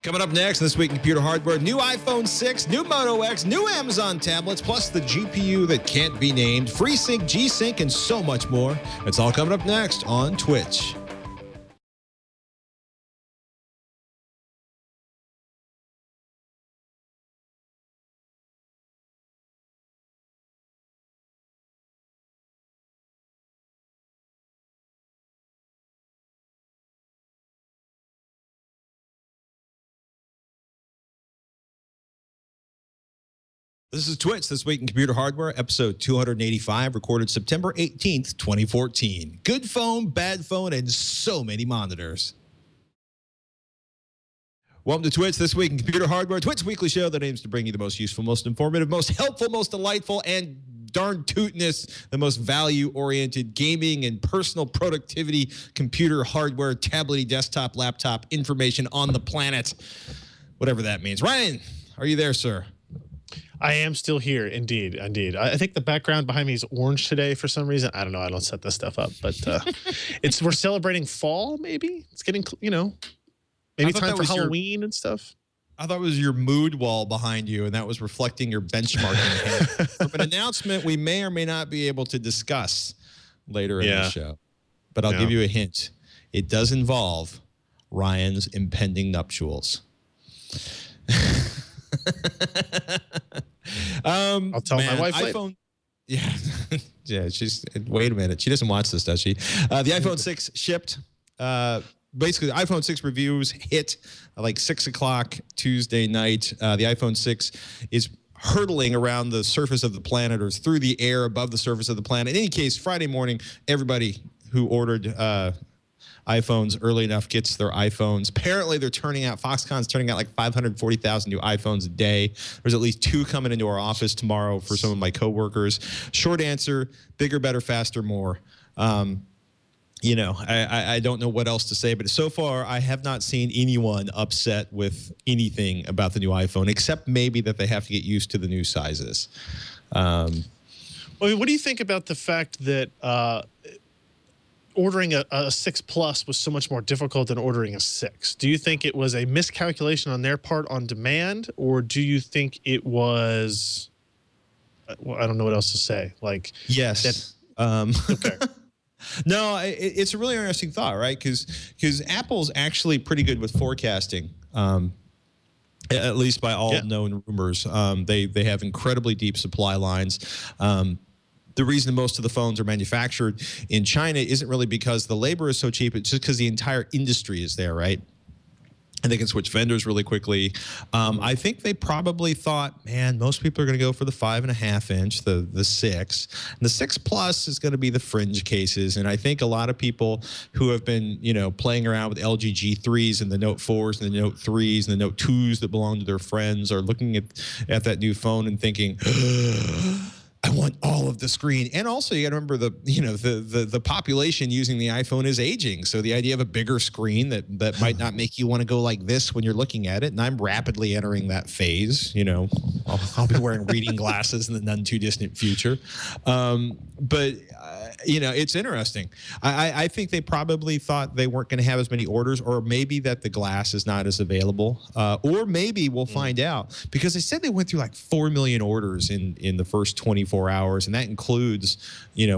Coming up next this week in computer hardware, new iPhone 6, new Moto X, new Amazon tablets, plus the GPU that can't be named, FreeSync, G-Sync, and so much more. It's all coming up next on Twitch. This is Twitch, This Week in Computer Hardware, episode 285, recorded September 18th, 2014. Good phone, bad phone, and so many monitors. Welcome to Twitch, This Week in Computer Hardware, Twitch weekly show that aims to bring you the most useful, most informative, most helpful, most delightful, and darn tootiness, the most value-oriented gaming and personal productivity, computer hardware, tablet, desktop, laptop information on the planet. Whatever that means. Ryan, are you there, sir? I am still here, indeed. I think the background behind me is orange today for some reason. I don't know. I don't set this stuff up, but we're celebrating fall. Maybe it's getting, maybe time for Halloween and stuff. I thought it was your mood wall behind you, and that was reflecting your benchmarking. An announcement we may or may not be able to discuss later in the show, but I'll give you a hint. It does involve Ryan's impending nuptials. I'll tell my wife iPhone. Yeah, yeah. Wait a minute. She doesn't watch this, does she? The iPhone 6 shipped. Basically, the iPhone 6 reviews hit like 6 o'clock Tuesday night. The iPhone 6 is hurtling around the surface of the planet or through the air above the surface of the planet. In any case, Friday morning, everybody who ordered iPhones early enough gets their iPhones. Apparently, they're turning out, Foxconn's turning out like 540,000 new iPhones a day. There's at least 2 coming into our office tomorrow for some of my coworkers. Short answer, bigger, better, faster, more. I don't know what else to say, but so far I have not seen anyone upset with anything about the new iPhone, except maybe that they have to get used to the new sizes. Well, what do you think about the fact that ordering a 6 Plus was so much more difficult than ordering a 6? Do you think it was a miscalculation on their part on demand, or do you think it was, well, I don't know what else to say. Like, yes. Okay. No, it's a really interesting thought, right? Because Apple's actually pretty good with forecasting, at least by all known rumors. They have incredibly deep supply lines. The reason most of the phones are manufactured in China isn't really because the labor is so cheap. It's just because the entire industry is there, right? And they can switch vendors really quickly. I think they probably thought, man, most people are going to go for the 5.5 inch, the 6. And the 6 Plus is going to be the fringe cases. And I think a lot of people who have been, playing around with LG G3s and the Note 4s and the Note 3s and the Note 2s that belong to their friends are looking at that new phone and thinking, I want all of the screen. And also, you got to remember the population using the iPhone is aging. So the idea of a bigger screen that might not make you want to go like this when you're looking at it. And I'm rapidly entering that phase. I'll be wearing reading glasses in the none too distant future. It's interesting. I think they probably thought they weren't going to have as many orders, or maybe that the glass is not as available, or maybe we'll find out, because they said they went through like 4 million orders in the first 24 hours, and that includes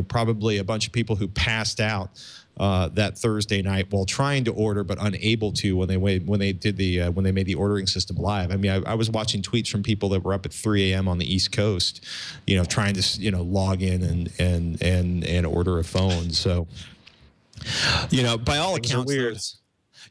probably a bunch of people who passed out that Thursday night while trying to order but unable to when they made the ordering system live. I mean, I was watching tweets from people that were up at 3 a.m. on the East Coast, trying to log in and order a phone. So, by all accounts,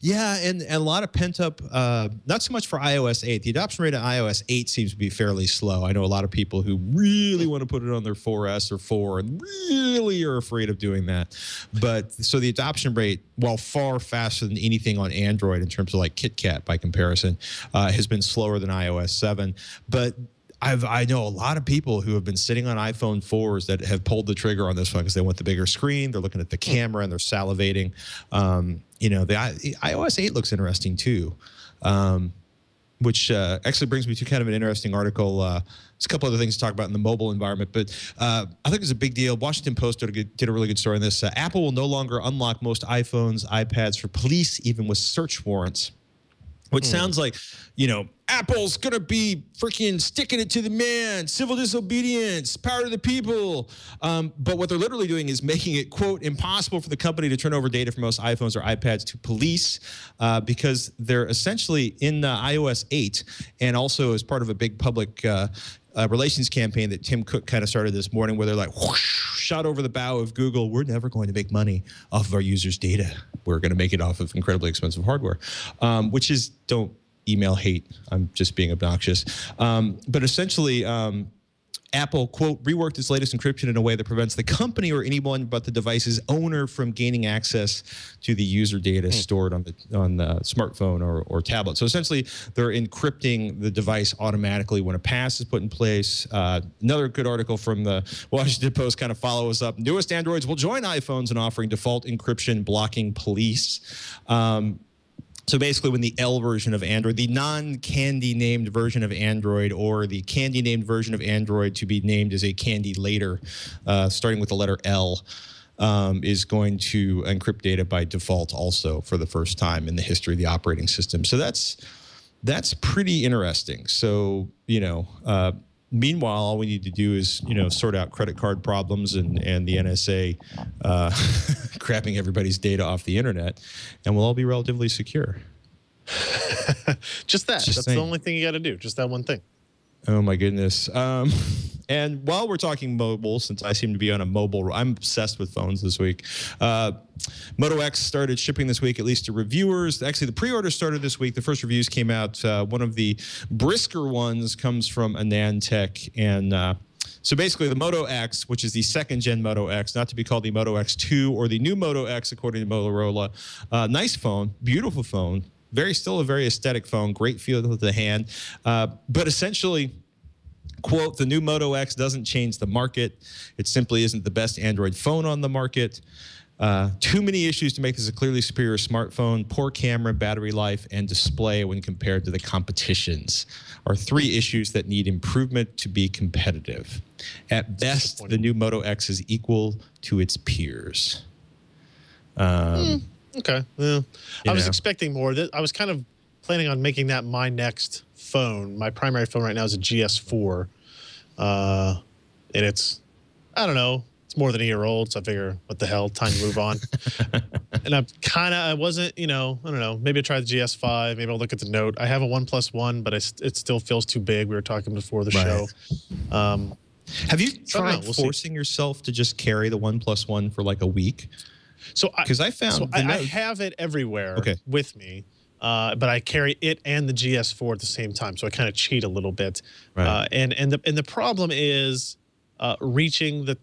yeah, and a lot of pent up, not so much for iOS 8. The adoption rate of iOS 8 seems to be fairly slow. I know a lot of people who really want to put it on their 4S or 4 and really are afraid of doing that. But so the adoption rate, while far faster than anything on Android in terms of like KitKat by comparison, has been slower than iOS 7. But I know a lot of people who have been sitting on iPhone 4s that have pulled the trigger on this one because they want the bigger screen. They're looking at the camera and they're salivating. The iOS 8 looks interesting too, which actually brings me to kind of an interesting article. There's a couple other things to talk about in the mobile environment, but I think it's a big deal. Washington Post did a really good story on this. Apple will no longer unlock most iPhones, iPads for police, even with search warrants. Which sounds like, Apple's going to be freaking sticking it to the man, civil disobedience, power to the people. But what they're literally doing is making it, quote, impossible for the company to turn over data from most iPhones or iPads to police because they're essentially in iOS 8 and also as part of a big public relations campaign that Tim Cook kind of started this morning where they're like, whoosh, shot over the bow of Google. We're never going to make money off of our users' data. We're going to make it off of incredibly expensive hardware, which is, don't email hate. I'm just being obnoxious. But essentially, Apple, quote, reworked its latest encryption in a way that prevents the company or anyone but the device's owner from gaining access to the user data stored on the smartphone or tablet. So essentially, they're encrypting the device automatically when a pass is put in place. Another good article from the Washington Post kind of follows up. Newest Androids will join iPhones in offering default encryption blocking police. So basically, when the L version of Android, the non-candy named version of Android, or the candy named version of Android to be named as a candy later, starting with the letter L, is going to encrypt data by default also for the first time in the history of the operating system. So that's pretty interesting. So, meanwhile, all we need to do is, sort out credit card problems and the NSA grabbing everybody's data off the internet, and we'll all be relatively secure. Just that. That's the only thing you got to do. Just that one thing. Oh, my goodness. And while we're talking mobile, since I seem to be on a mobile, I'm obsessed with phones this week. Moto X started shipping this week, at least to reviewers. Actually, the pre-order started this week. The first reviews came out. One of the brisker ones comes from AnandTech. And so basically, the Moto X, which is the second-gen Moto X, not to be called the Moto X2 or the new Moto X, according to Motorola. Nice phone, beautiful phone. Still a very aesthetic phone, great feel to the hand. But essentially, quote, the new Moto X doesn't change the market. It simply isn't the best Android phone on the market. Too many issues to make this a clearly superior smartphone. Poor camera, battery life, and display when compared to the competitions are three issues that need improvement to be competitive. At best, the new Moto X is equal to its peers. Okay. Well, I was expecting more. I was kind of planning on making that my next phone. My primary phone right now is a GS4. And it's, I don't know, it's more than a year old. So I figure, what the hell, time to move on. And I wasn't, I don't know, maybe I try the GS5. Maybe I'll look at the Note. I have a OnePlus One, but it still feels too big. We were talking before the show. Have you tried forcing yourself to just carry the OnePlus One for like a week? So I have it everywhere with me, but I carry it and the GS4 at the same time, so I kind of cheat a little bit. Right. And the problem is reaching the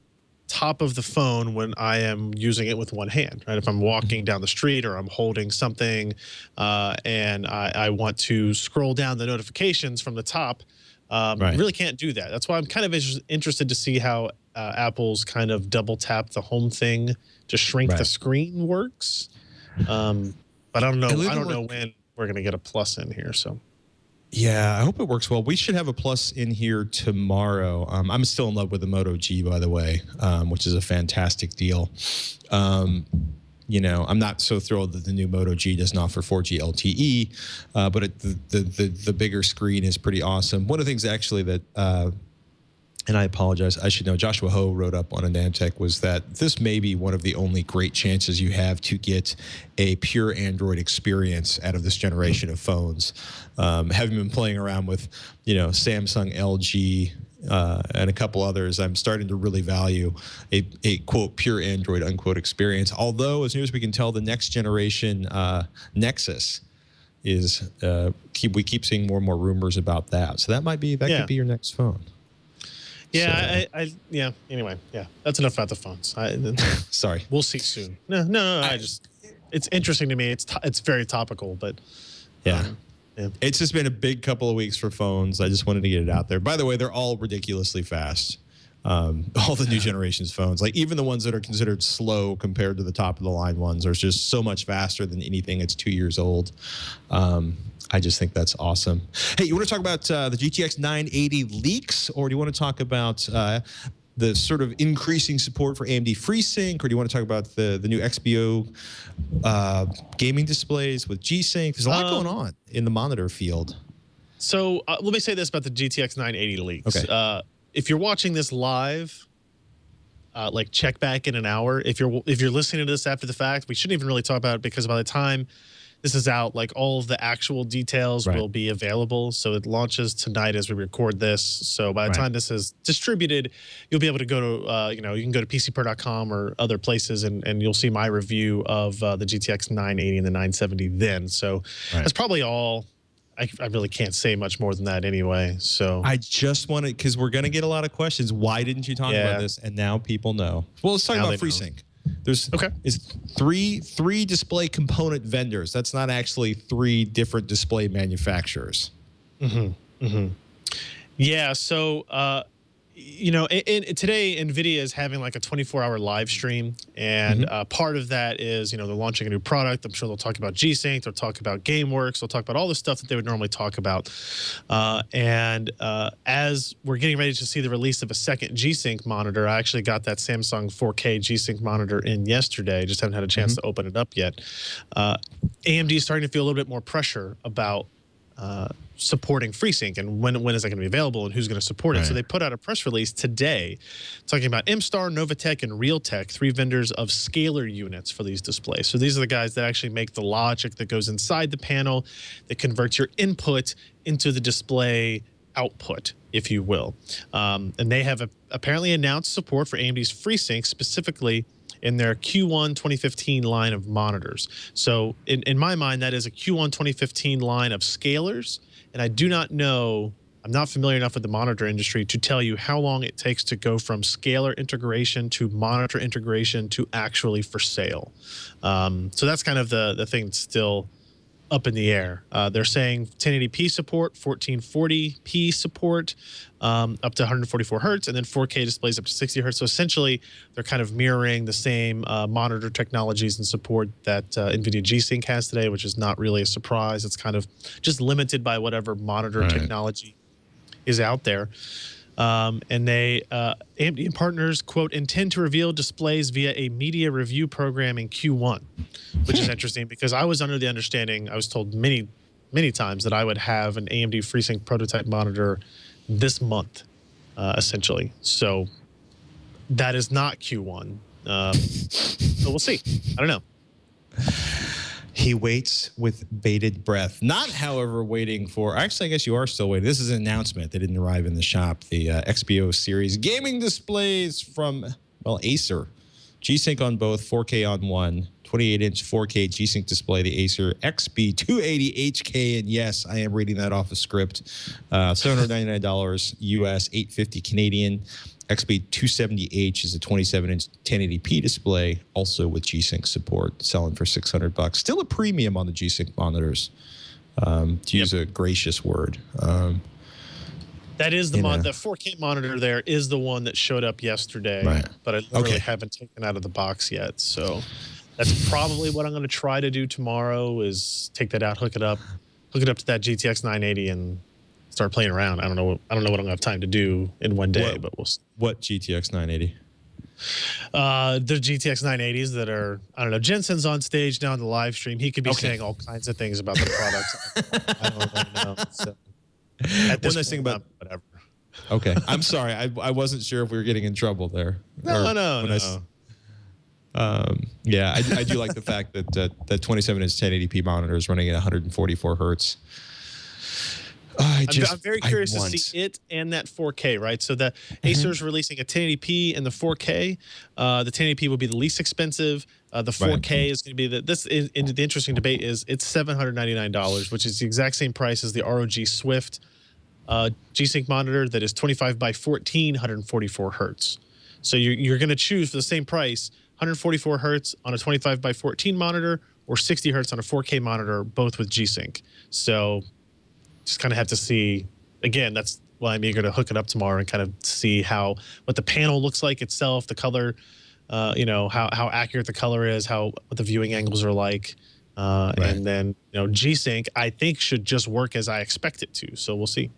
top of the phone when I am using it with one hand. Right, if I'm walking down the street or I'm holding something, and I want to scroll down the notifications from the top, really can't do that. That's why I'm kind of interested to see how Apple's kind of double tap the home thing to shrink the screen works. But I don't know. I don't know when we're going to get a plus in here. So, yeah, I hope it works well. We should have a plus in here tomorrow. I'm still in love with the Moto G, by the way, which is a fantastic deal. I'm not so thrilled that the new Moto G doesn't offer 4G LTE, but the bigger screen is pretty awesome. One of the things actually that and I apologize, I should know, Joshua Ho wrote up on AnandTech, was that this may be one of the only great chances you have to get a pure Android experience out of this generation of phones. Having been playing around with, Samsung, LG, and a couple others, I'm starting to really value a quote, pure Android, unquote, experience. Although, as near as we can tell, the next generation Nexus is, we keep seeing more and more rumors about that. So that could be your next phone. Yeah, so. Anyway, that's enough about the phones. Sorry. We'll see soon. No, it's interesting to me. It's very topical, but yeah. It's just been a big couple of weeks for phones. I just wanted to get it out there. By the way, they're all ridiculously fast. All the new generations phones, like even the ones that are considered slow compared to the top of the line ones, are just so much faster than anything that's 2 years old. I just think that's awesome. Hey, you want to talk about the GTX 980 leaks, or do you want to talk about the sort of increasing support for AMD FreeSync, or do you want to talk about the new XPO gaming displays with G-Sync? There's a lot going on in the monitor field. So let me say this about the GTX 980 leaks. Okay. If you're watching this live, like check back in an hour. If you're listening to this after the fact, we shouldn't even really talk about it because by the time this is out, like all of the actual details will be available. So it launches tonight as we record this. So by the time this is distributed, you'll be able to go to, you can go to PCPer.com or other places and you'll see my review of the GTX 980 and the 970 then. So that's probably all. I really can't say much more than that anyway. So I just wanted, because we're going to get a lot of questions. Why didn't you talk about this? And now people know. Well, let's talk about FreeSync. There's three display component vendors. That's not actually 3 different display manufacturers. Yeah. So, today NVIDIA is having like a 24-hour live stream. And part of that is, they're launching a new product. I'm sure they'll talk about G-Sync. They'll talk about GameWorks. They'll talk about all the stuff that they would normally talk about. As we're getting ready to see the release of a second G-Sync monitor, I actually got that Samsung 4K G-Sync monitor in yesterday. Just haven't had a chance to open it up yet. AMD is starting to feel a little bit more pressure about supporting FreeSync and when is that going to be available and who's going to support it. So they put out a press release today talking about MStar, Novatech, and Realtek, 3 vendors of scaler units for these displays. So these are the guys that actually make the logic that goes inside the panel that converts your input into the display output, if you will. And they have apparently announced support for AMD's FreeSync, specifically in their Q1 2015 line of monitors. So in my mind, that is a Q1 2015 line of scalers. And I do not know, I'm not familiar enough with the monitor industry to tell you how long it takes to go from scaler integration to monitor integration to actually for sale. So that's kind of the thing that's still up in the air. They're saying 1080p support, 1440p support, up to 144 hertz, and then 4K displays up to 60 hertz. So essentially, they're kind of mirroring the same monitor technologies and support that NVIDIA G-Sync has today, which is not really a surprise. It's kind of just limited by whatever monitor technology is out there. And they, AMD and partners, quote, intend to reveal displays via a media review program in Q1, which is interesting because I was under the understanding, I was told many, many times that I would have an AMD FreeSync prototype monitor this month, essentially. So that is not Q1. So we'll see. I don't know. He waits with bated breath. Not, however, waiting for... Actually, I guess you are still waiting. This is an announcement that didn't arrive in the shop. The XPO series gaming displays from, well, Acer. G-Sync on both, 4K on one, 28-inch 4K G-Sync display, the Acer XB280HK. And yes, I am reading that off a script. $799 US, $850 Canadian. XB270H is a 27-inch 1080p display, also with G-Sync support, selling for $600. Still a premium on the G-Sync monitors, to use a gracious word. That is the the 4K monitor there is the one that showed up yesterday, but I literally haven't taken out of the box yet. So that's probably what I'm going to try to do tomorrow is take that out, hook it up to that GTX 980 and start playing around. I don't know what I'm going to have time to do in one day, but we'll see. What GTX 980? The GTX 980s that are, I don't know, Jensen's on stage now in the live stream. He could be saying all kinds of things about the products. I don't really know. So, one nice thing about whatever. Okay, I'm sorry. I wasn't sure if we were getting in trouble there. No. Yeah, I do like the fact that that 27-inch 1080p monitor is running at 144 hertz. I'm very curious to see it and that 4K, right? So the Acer's releasing a 1080p and the 4K. The 1080p will be the least expensive. The 4K is going to be the interesting debate is it's $799, which is the exact same price as the ROG Swift G-Sync monitor that is 25 by 14, 144 hertz. So you're going to choose for the same price 144 hertz on a 25 by 14 monitor or 60 hertz on a 4K monitor, both with G-Sync. So just kind of have to see, again, that's why I'm eager to hook it up tomorrow and kind of see what the panel looks like itself, the color, how accurate the color is, what the viewing angles are like. And then, G-Sync, I think, should just work as I expect it to. So we'll see.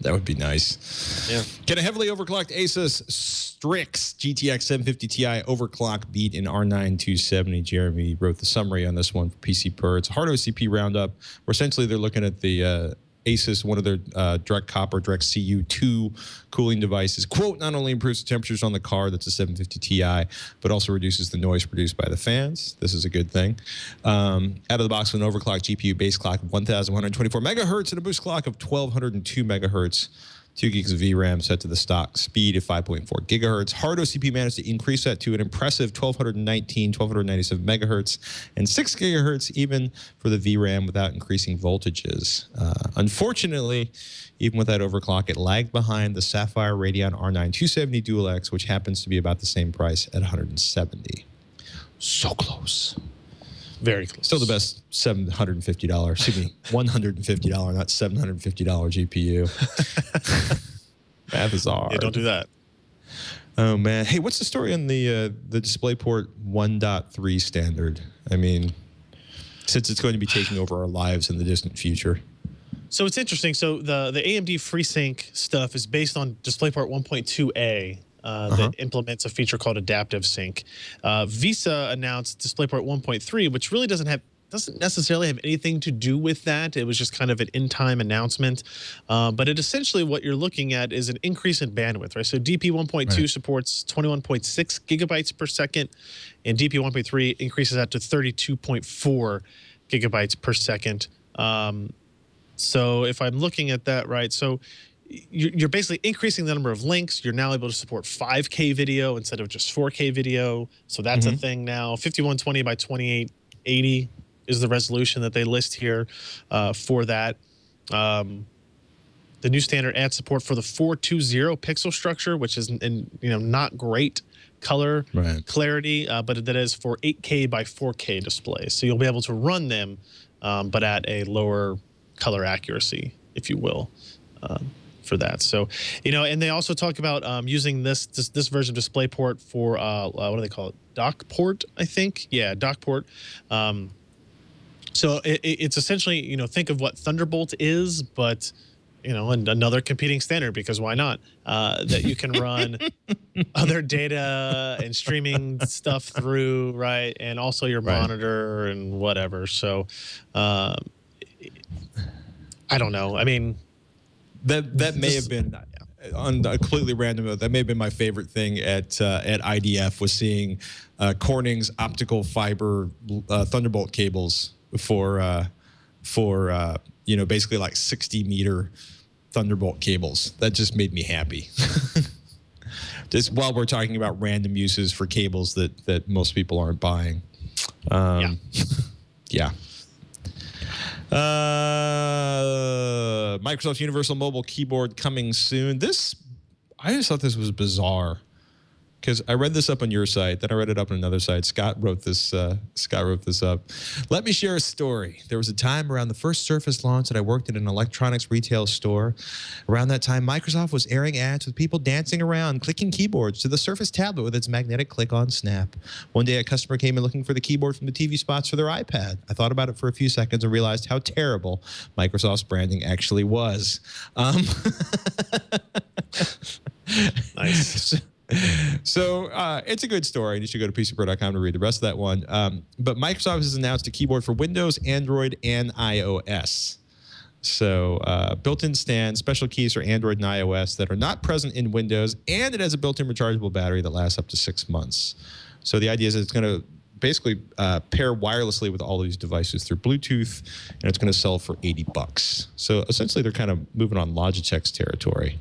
That would be nice. Yeah. Can a heavily overclocked Asus Strix GTX 750 Ti overclock beat an R9 270? Jeremy wrote the summary on this one for PC Per. It's a hard OCP roundup, where essentially they're looking at the Asus, one of their direct copper, direct CU2 cooling devices. Quote, not only improves the temperatures on the card, that's a 750 Ti, but also reduces the noise produced by the fans. This is a good thing. Out of the box with an overclocked GPU base clock of 1,124 megahertz and a boost clock of 1,202 megahertz. 2 gigs of VRAM set to the stock speed of 5.4 gigahertz. Hard OCP managed to increase that to an impressive 1,297 megahertz and 6 gigahertz even for the VRAM without increasing voltages. Unfortunately, even with that overclock, it lagged behind the Sapphire Radeon R9 270 Dual X, which happens to be about the same price at 170. So close. Very close. Still the best $750, excuse me, $150, not $750 GPU. Math is hard. Yeah, don't do that. Oh, man. Hey, what's the story on the DisplayPort 1.3 standard? I mean, since it's going to be taking over our lives in the distant future. So it's interesting. So the AMD FreeSync stuff is based on DisplayPort 1.2a. That implements a feature called Adaptive Sync. Visa announced DisplayPort 1.3, which really doesn't necessarily have anything to do with that. It was just kind of an in-time announcement. But it essentially, what you're looking at is an increase in bandwidth, right? So DP 1.2 supports 21.6 gigabytes per second, and DP 1.3 increases that to 32.4 gigabytes per second. So if I'm looking at that, right, so you're basically increasing the number of links. You're now able to support 5K video instead of just 4K video. So that's a thing now. 5120 by 2880 is the resolution that they list here for that. The new standard adds support for the 420 pixel structure, which is not great color clarity, but that is for 8K by 4K displays. So you'll be able to run them, but at a lower color accuracy, if you will. For that. So, and they also talk about using this version of DisplayPort for what do they call it? Dock port, I think. Yeah, dock port. So it's essentially, think of what Thunderbolt is, but another competing standard, because why not? That you can run other data and streaming stuff through, right? And also your monitor and whatever. So I don't know. I mean, That may have been on a completely random note. That may have been my favorite thing at IDF, was seeing Corning's optical fiber Thunderbolt cables for basically like 60-meter Thunderbolt cables. That just made me happy. Just while we're talking about random uses for cables that most people aren't buying. Yeah. Microsoft's Universal Mobile Keyboard coming soon. I just thought this was bizarre, because I read this up on your site, then I read it up on another site. Scott wrote this up. Let me share a story. There was a time around the first Surface launch that I worked at an electronics retail store. Around that time, Microsoft was airing ads with people dancing around, clicking keyboards to the Surface tablet with its magnetic click-on snap. One day, a customer came in looking for the keyboard from the TV spots for their iPad. I thought about it for a few seconds and realized how terrible Microsoft's branding actually was. Nice. So it's a good story. You should go to PCPro.com to read the rest of that one. But Microsoft has announced a keyboard for Windows, Android, and iOS. So built-in stands, special keys for Android and iOS that are not present in Windows, and it has a built-in rechargeable battery that lasts up to 6 months. So the idea is that it's going to basically pair wirelessly with all of these devices through Bluetooth, and it's going to sell for $80. So essentially, they're kind of moving on Logitech's territory.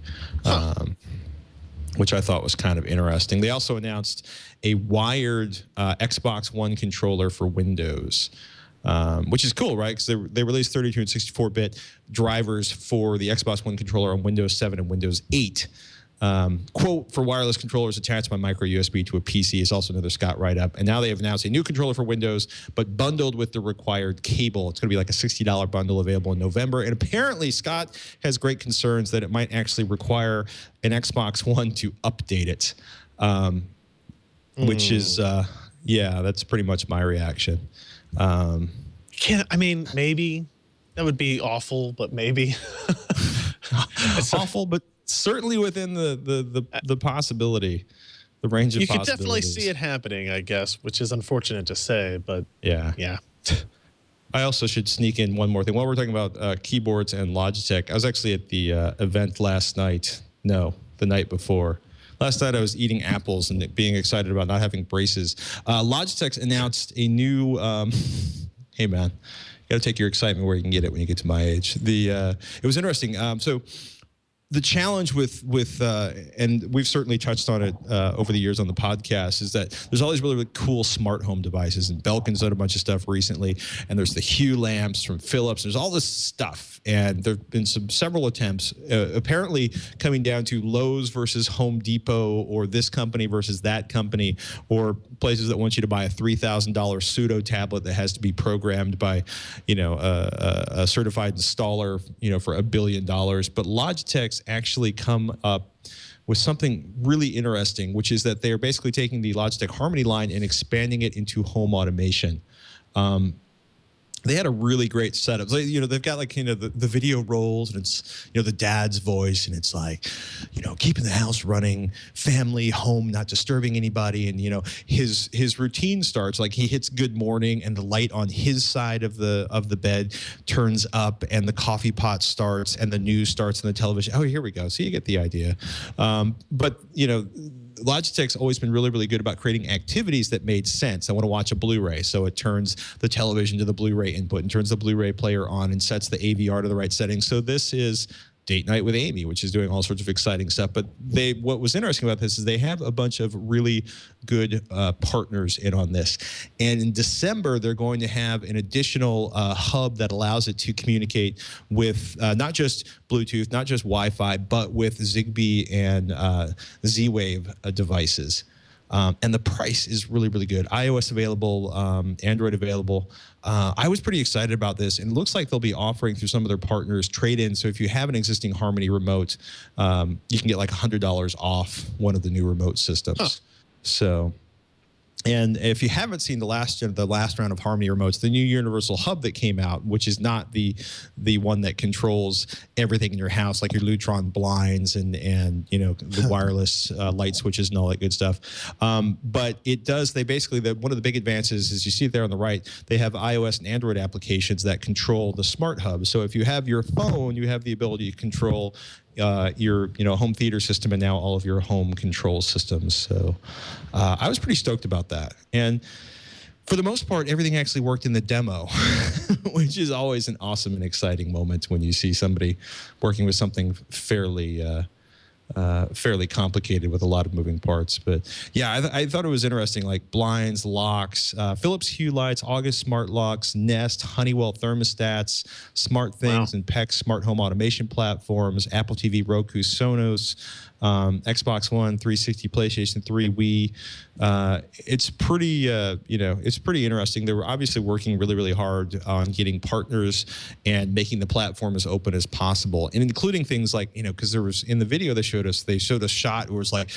Which I thought was kind of interesting. They also announced a wired Xbox One controller for Windows, which is cool, right? Because they released 32 and 64-bit drivers for the Xbox One controller on Windows 7 and Windows 8. Quote, for wireless controllers attached by micro USB to a PC is also another Scott write-up. And now they have announced a new controller for Windows, but bundled with the required cable. It's going to be like a $60 bundle available in November. And apparently Scott has great concerns that it might actually require an Xbox One to update it, which is, that's pretty much my reaction. Maybe. That would be awful, but maybe. Awful, but certainly within the possibility, the range of you could possibilities. definitely see it happening, I guess, which is unfortunate to say, but Yeah. I also should sneak in one more thing. While we're talking about keyboards and Logitech, I was actually at the event last night. No, the night before. Last night I was eating apples and being excited about not having braces. Logitech's announced a new. Hey man, you got to take your excitement where you can get it when you get to my age. It was interesting. So the challenge with and we've certainly touched on it over the years on the podcast, is that there's all these really, really cool smart home devices, and Belkin's done a bunch of stuff recently, and there's the Hue lamps from Philips. There's all this stuff, and there've been several attempts, apparently coming down to Lowe's versus Home Depot, or this company versus that company, or places that want you to buy a $3,000 pseudo tablet that has to be programmed by, a certified installer, for $1 billion. But Logitech's actually come up with something really interesting, which is that they are basically taking the Logitech Harmony line and expanding it into home automation. They had a really great setup. They've got the video rolls, and it's, the dad's voice, and it's like, keeping the house running, family, home, not disturbing anybody. And, his routine starts, like he hits good morning, and the light on his side of the bed turns up, and the coffee pot starts, and the news starts, and the television. Oh, here we go. So you get the idea. But, Logitech's always been really, really good about creating activities that made sense. I want to watch a Blu-ray, so it turns the television to the Blu-ray input and turns the Blu-ray player on and sets the AVR to the right settings. So this is Date Night with Amy, which is doing all sorts of exciting stuff. But what was interesting about this is they have a bunch of really good partners in on this. And in December, they're going to have an additional hub that allows it to communicate with not just Bluetooth, not just Wi-Fi, but with Zigbee and Z-Wave devices. And the price is really, really good. iOS available, Android available. I was pretty excited about this, and it looks like they'll be offering through some of their partners trade-in. So if you have an existing Harmony remote, you can get like $100 off one of the new remote systems. Huh. So, and if you haven't seen the last round of Harmony remotes, the new Universal Hub that came out, which is not the one that controls everything in your house, like your Lutron blinds and the wireless light switches and all that good stuff. But it does. They basically, one of the big advances is, you see it there on the right, they have iOS and Android applications that control the smart hub. So if you have your phone, you have the ability to control your home theater system, and now all of your home control systems. So I was pretty stoked about that. And for the most part, everything actually worked in the demo, which is always an awesome and exciting moment when you see somebody working with something fairly complicated with a lot of moving parts. But yeah, I thought it was interesting, like blinds, locks, Philips Hue lights, August smart locks, Nest, Honeywell thermostats, Smart Things, and PEX smart home automation platforms, Apple TV, Roku, Sonos, Xbox One, 360, PlayStation 3, Wii. It's pretty, it's pretty interesting. They were obviously working really, really hard on getting partners and making the platform as open as possible, and including things like, because there was, in the video they showed us a shot where it was like,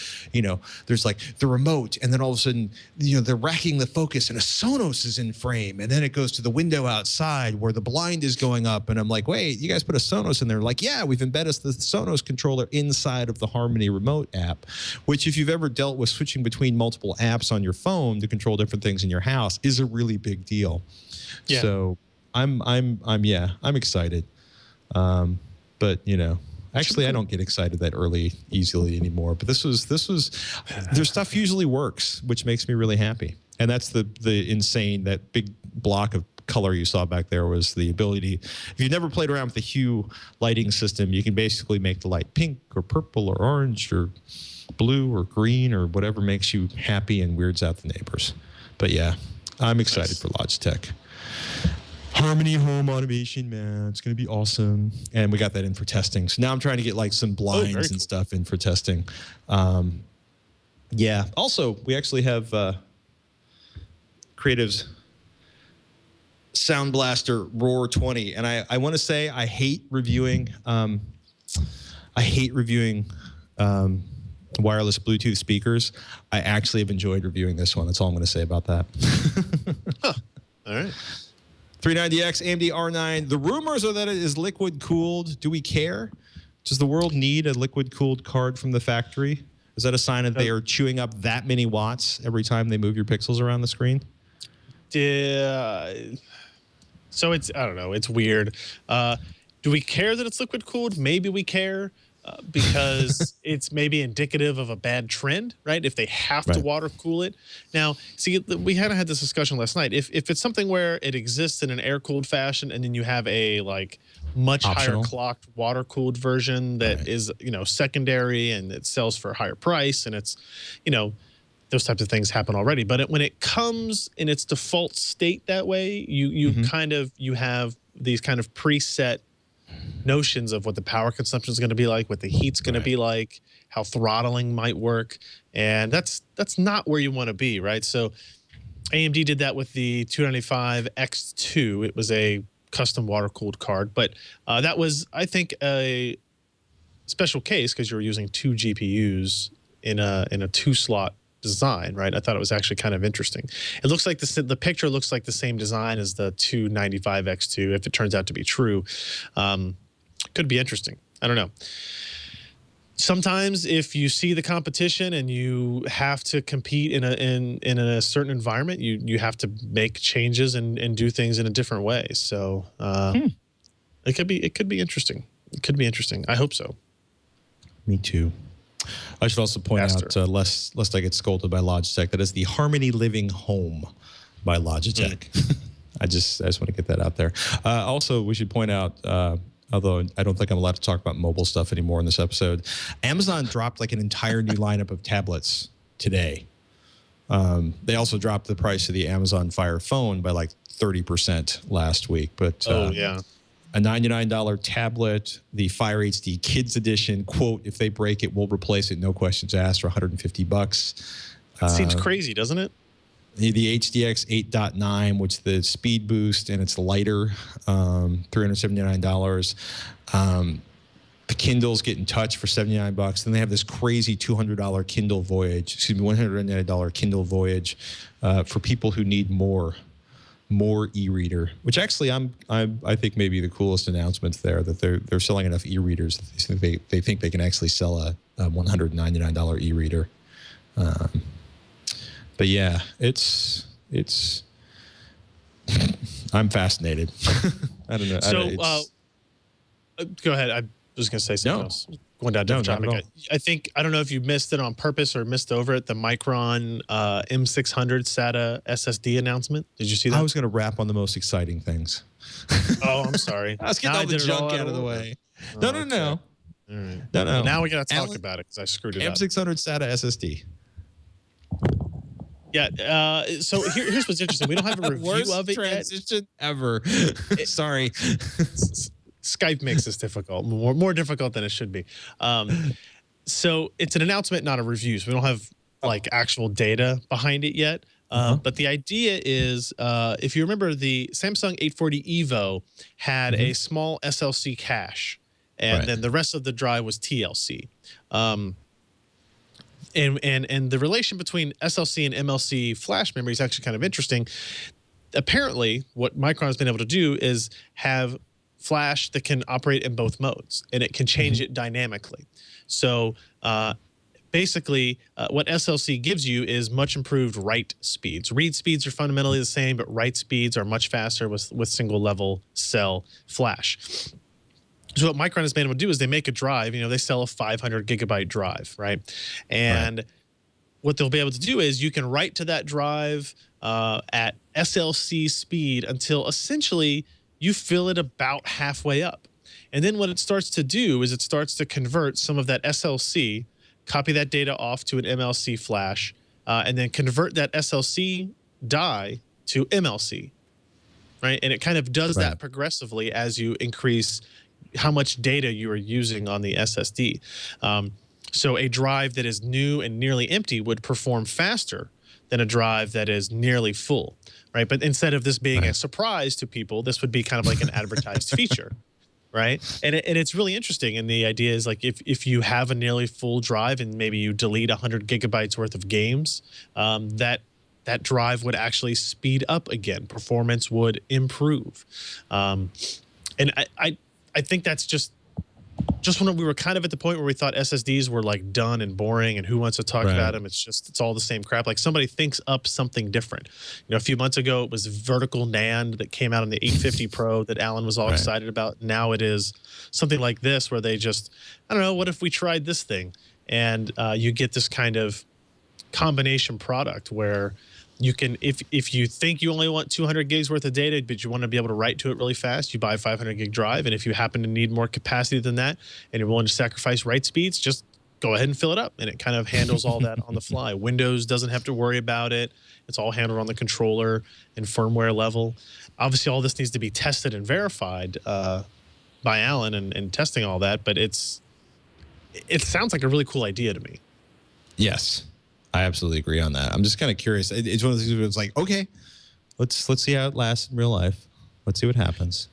there's like the remote, and then all of a sudden, they're racking the focus, and a Sonos is in frame, and then it goes to the window outside where the blind is going up, and I'm like, wait, you guys put a Sonos in there? Like, yeah, we've embedded the Sonos controller inside of the Harmony remote app, which, if you've ever dealt with switching between multiple apps on your phone to control different things in your house, is a really big deal. Yeah. So I'm excited. But actually I don't get excited that easily anymore. But this was their stuff usually works, which makes me really happy. And that's the insane, that big block of color you saw back there was the ability, if you've never played around with the Hue lighting system, you can basically make the light pink or purple or orange or blue or green or whatever makes you happy and weirds out the neighbors. But yeah, I'm excited for Logitech. Harmony home automation, man, it's going to be awesome. And we got that in for testing. So now I'm trying to get like some blinds and stuff in for testing. Yeah. Also, we actually have Creative's Sound Blaster Roar 20, and I want to say I hate reviewing wireless Bluetooth speakers. I actually have enjoyed reviewing this one. That's all I'm going to say about that. Huh. All right. 390X AMD R9. The rumors are that it is liquid cooled. Do we care? Does the world need a liquid-cooled card from the factory? Is that a sign that they are chewing up that many watts every time they move your pixels around the screen? So it's, I don't know, it's weird. Do we care that it's liquid cooled? Maybe we care because it's maybe indicative of a bad trend, right? If they have to water cool it. Now, see, we had this discussion last night. If it's something where it exists in an air cooled fashion and then you have a like much higher clocked water cooled version that is, you know, secondary and it sells for a higher price and it's, you know, those types of things happen already. But when it comes in its default state that way, you have these kind of preset notions of what the power consumption is going to be like, what the heat's going to be like, how throttling might work, and that's not where you want to be, right? So AMD did that with the 295 X2. It was a custom water cooled card, but that was, I think, a special case because you were using 2 GPUs in a 2-slot design, right? I thought it was actually kind of interesting. It looks like the picture looks like the same design as the 295 X2. If it turns out to be true, could be interesting. I don't know. Sometimes if you see the competition and you have to compete in a certain environment, you have to make changes and do things in a different way. So it could be interesting. It could be interesting. I hope so. Me too. I should also point out, lest I get scolded by Logitech, that is the Harmony Living Home by Logitech. I just want to get that out there. Also, we should point out, although I don't think I'm allowed to talk about mobile stuff anymore in this episode, Amazon dropped like an entire new lineup of tablets today. They also dropped the price of the Amazon Fire Phone by like 30% last week. But a $99 tablet, the Fire HD Kids Edition, quote, if they break it, we'll replace it, no questions asked, for $150. It seems crazy, doesn't it? The HDX 8.9, which the speed boost and it's lighter, $379. The Kindles get in touch for $79. Then they have this crazy $200 Kindle Voyage, excuse me, $199 Kindle Voyage for people who need more e-reader, which actually I think may be the coolest announcement there, that they're selling enough e-readers that they think they can actually sell a $199 e-reader. But yeah, it's I'm fascinated. I don't know. So go ahead. I was going to say something else. Going down different topic. I don't know if you missed it on purpose or missed over it. The Micron M600 SATA SSD announcement. Did you see that? I was going to wrap on the most exciting things. Oh, I'm sorry. I was getting all the junk out of the way. No. All right. No. Well, now we got to talk about it because I screwed it up. M600 SATA SSD. Yeah. So here's what's interesting. We don't have a review of it transition yet. Ever. Sorry. Skype makes this difficult, more difficult than it should be. So it's an announcement, not a review. So we don't have like actual data behind it yet. But the idea is, if you remember, the Samsung 840 EVO had a small SLC cache, and then the rest of the drive was TLC. And the relation between SLC and MLC flash memory is actually kind of interesting. Apparently, what Micron has been able to do is have flash that can operate in both modes, and it can change it dynamically. So basically, what SLC gives you is much improved write speeds. Read speeds are fundamentally the same, but write speeds are much faster with single-level cell flash. So what Micron has been able to do is they make a drive. You know, they sell a 500 gigabyte drive, right? And what they'll be able to do is you can write to that drive at SLC speed until essentially you fill it about halfway up. And then what it starts to do is it starts to convert some of that SLC, copy that data off to an MLC flash, and then convert that SLC die to MLC, right? And it kind of does that progressively as you increase how much data you are using on the SSD. So a drive that is new and nearly empty would perform faster than a drive that is nearly full, right? But instead of this being a surprise to people, this would be kind of like an advertised feature, right? And it's really interesting. And the idea is like if you have a nearly full drive and maybe you delete 100 gigabytes worth of games, that drive would actually speed up again. Performance would improve. And I think that's just just when we were kind of at the point where we thought SSDs were like done and boring and who wants to talk about them, it's all the same crap. Like somebody thinks up something different. A few months ago it was vertical NAND that came out on the 850 Pro that Alan was all excited about. Now it is something like this where they just, I don't know, what if we tried this thing? And you get this kind of combination product where you can, if you think you only want 200 gigs worth of data, but you want to be able to write to it really fast, you buy a 500 gig drive. And if you happen to need more capacity than that and you're willing to sacrifice write speeds, just go ahead and fill it up. And it kind of handles all that on the fly. Windows doesn't have to worry about it. It's all handled on the controller and firmware level. Obviously, all this needs to be tested and verified by Alan and testing all that. But it sounds like a really cool idea to me. Yes. I absolutely agree on that. I'm just kind of curious. It's one of those things where it's like, okay, let's see how it lasts in real life. Let's see what happens.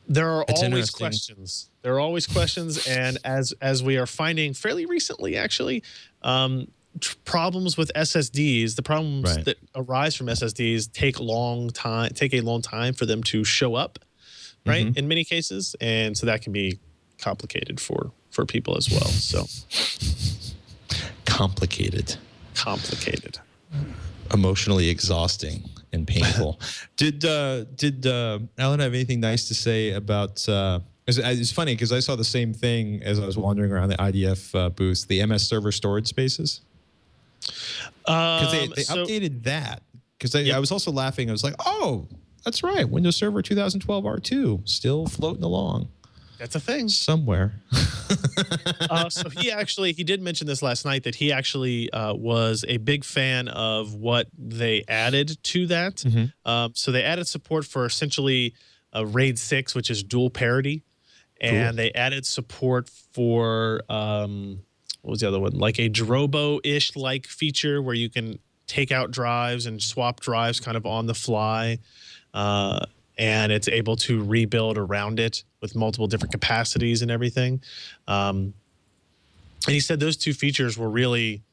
There are always questions. There are always questions, and as we are finding fairly recently, actually, problems with SSDs, the problems that arise from SSDs take a long time for them to show up, right? In many cases, and so that can be complicated for people as well. So complicated. Emotionally exhausting and painful. Did Alan have anything nice to say about it's funny because I saw the same thing as I was wandering around the IDF booth, the MS server storage spaces, because they updated that, because I was also laughing. I was like, oh, that's right, Windows Server 2012 R2 still floating along. That's a thing somewhere. So he did mention this last night, that he actually was a big fan of what they added to that. So they added support for essentially RAID 6, which is dual parity, and they added support for what was the other one, like a Drobo-ish like feature where you can take out drives and swap drives kind of on the fly. And it's able to rebuild around it with multiple different capacities and everything. And he said those two features were really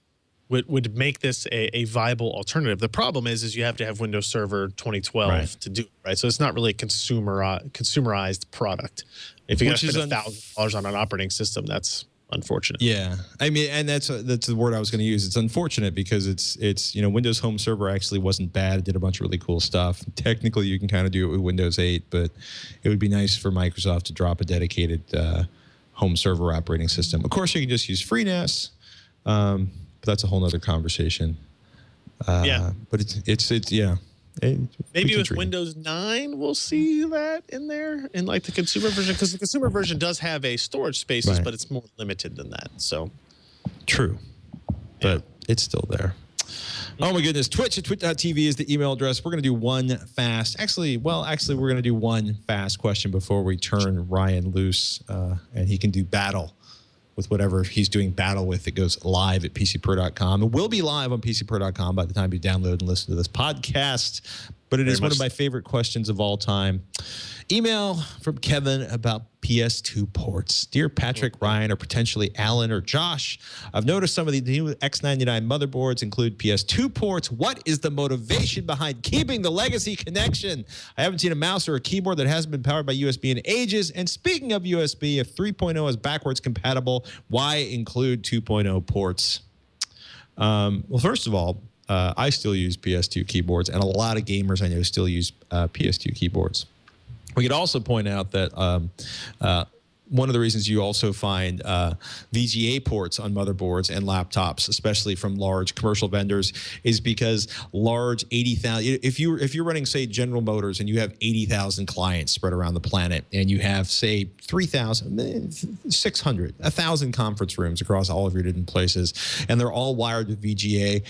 would make this a viable alternative. The problem is you have to have Windows Server 2012 to do it, right? So it's not really a consumerized product. If you're going to spend $1,000 on an operating system, that's unfortunate. Yeah, I mean, and that's the word I was going to use. It's unfortunate because it's Windows Home Server actually wasn't bad. It did a bunch of really cool stuff. Technically, you can kind of do it with Windows 8, but it would be nice for Microsoft to drop a dedicated home server operating system. Of course, you can just use FreeNAS, but that's a whole nother conversation. But it's maybe with Windows 9 we'll see that in there in like the consumer version, because the consumer version does have a storage spaces, but it's more limited than that. So true, but it's still there. Oh my goodness. Twitch at twitch.tv is the email address. We're going to do one fast. Actually, we're going to do one fast question before we turn Ryan loose, and he can do battle with whatever he's doing battle with. It goes live at PCPro.com. It will be live on PCPro.com by the time you download and listen to this podcast. But it is one of my favorite questions of all time. Email from Kevin about PS2 ports. Dear Patrick, Ryan, or potentially Alan or Josh, I've noticed some of the new X99 motherboards include PS2 ports. What is the motivation behind keeping the legacy connection? I haven't seen a mouse or a keyboard that hasn't been powered by USB in ages. And speaking of USB, if 3.0 is backwards compatible, why include 2.0 ports? Well, first of all, I still use PS2 keyboards, and a lot of gamers I know still use PS2 keyboards. We could also point out that one of the reasons you also find VGA ports on motherboards and laptops, especially from large commercial vendors, is because large 80,000. If you're running, say, General Motors, and you have 80,000 clients spread around the planet, and you have, say, 3,000, 600, 1,000 conference rooms across all of your different places, and they're all wired with VGA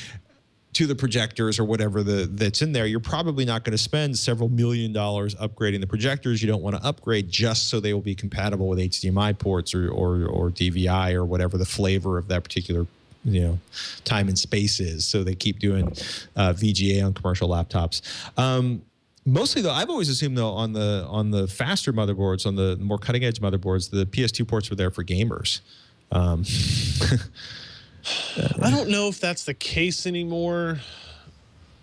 to the projectors or whatever that's in there, you're probably not going to spend several $1 million upgrading the projectors. You don't want to upgrade just so they will be compatible with HDMI ports or DVI or whatever the flavor of that particular time and space is. So they keep doing VGA on commercial laptops. Mostly though, I've always assumed though on the faster motherboards, on the more cutting edge motherboards, the PS2 ports were there for gamers. I don't know if that's the case anymore,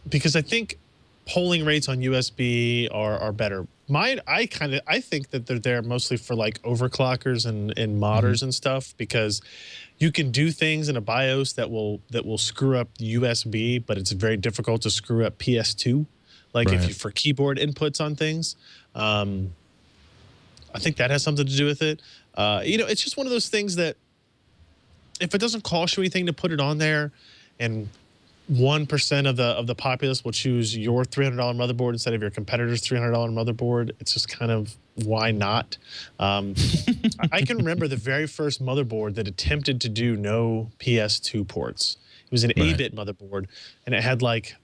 because I think polling rates on USB are better. Mine, I think that they're there mostly for like overclockers and modders and stuff, because you can do things in a BIOS that will screw up USB, but it's very difficult to screw up PS2. Like if you for keyboard inputs on things, I think that has something to do with it. You know, it's just one of those things that if it doesn't cost you anything to put it on there, and 1% of the populace will choose your $300 motherboard instead of your competitor's $300 motherboard, it's just kind of, why not? I can remember the very first motherboard that attempted to do no PS2 ports. It was an 8-bit motherboard, and it had like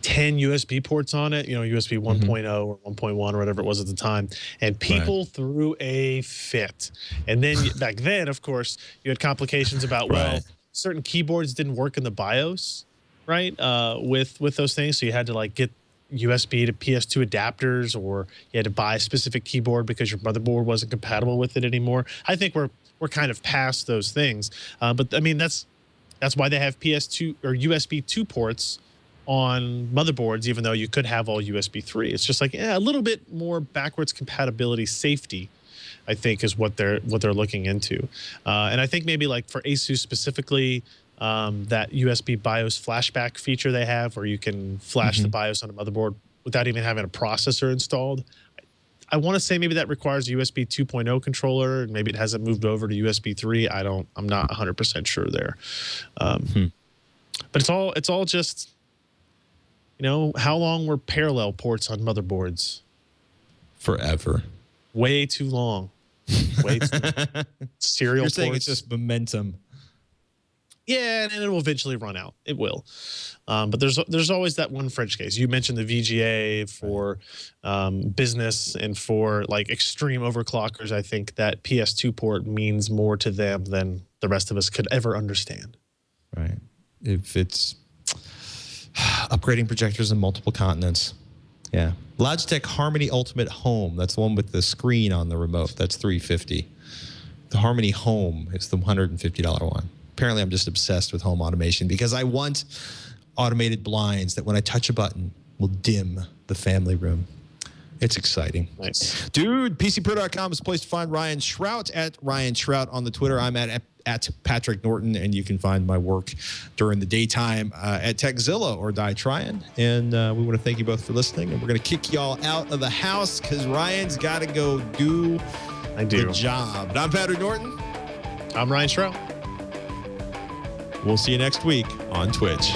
10 USB ports on it, you know, USB 1.0 or 1.1 or whatever it was at the time. And people threw a fit. And then back then, of course, you had complications about, well, certain keyboards didn't work in the BIOS, right? With those things. So you had to like get USB to PS2 adapters, or you had to buy a specific keyboard because your motherboard wasn't compatible with it anymore. I think we're kind of past those things. But I mean, that's why they have PS2 or USB 2 ports on motherboards, even though you could have all USB 3. It's just like, a little bit more backwards compatibility safety, I think, is what they're looking into. And I think maybe like for Asus specifically, that USB BIOS flashback feature they have, where you can flash the BIOS on a motherboard without even having a processor installed. I want to say maybe that requires a USB 2.0 controller, and maybe it hasn't moved over to USB 3. I'm not 100% sure there. But it's all just, you know, how long were parallel ports on motherboards? Forever. Way too long. Way too long. Serial You're saying ports. it's just momentum. Yeah, and it will eventually run out. It will. But there's always that one French case. You mentioned the VGA for business and for like extreme overclockers. I think that PS2 port means more to them than the rest of us could ever understand. Right. If it's upgrading projectors in multiple continents. Yeah. Logitech Harmony Ultimate Home. That's the one with the screen on the remote. That's $350. The Harmony Home is the $150 one. Apparently, I'm just obsessed with home automation because I want automated blinds that when I touch a button will dim the family room. It's exciting. Nice. Dude, PCPro.com is the place to find Ryan Shrout at Ryan Shrout on the Twitter. I'm at Patrick Norton, and you can find my work during the daytime at Techzilla or Die Tryin'. And we want to thank you both for listening. And we're going to kick y'all out of the house because Ryan's got to go do the job. And I'm Patrick Norton. I'm Ryan Shrout. We'll see you next week on Twitch.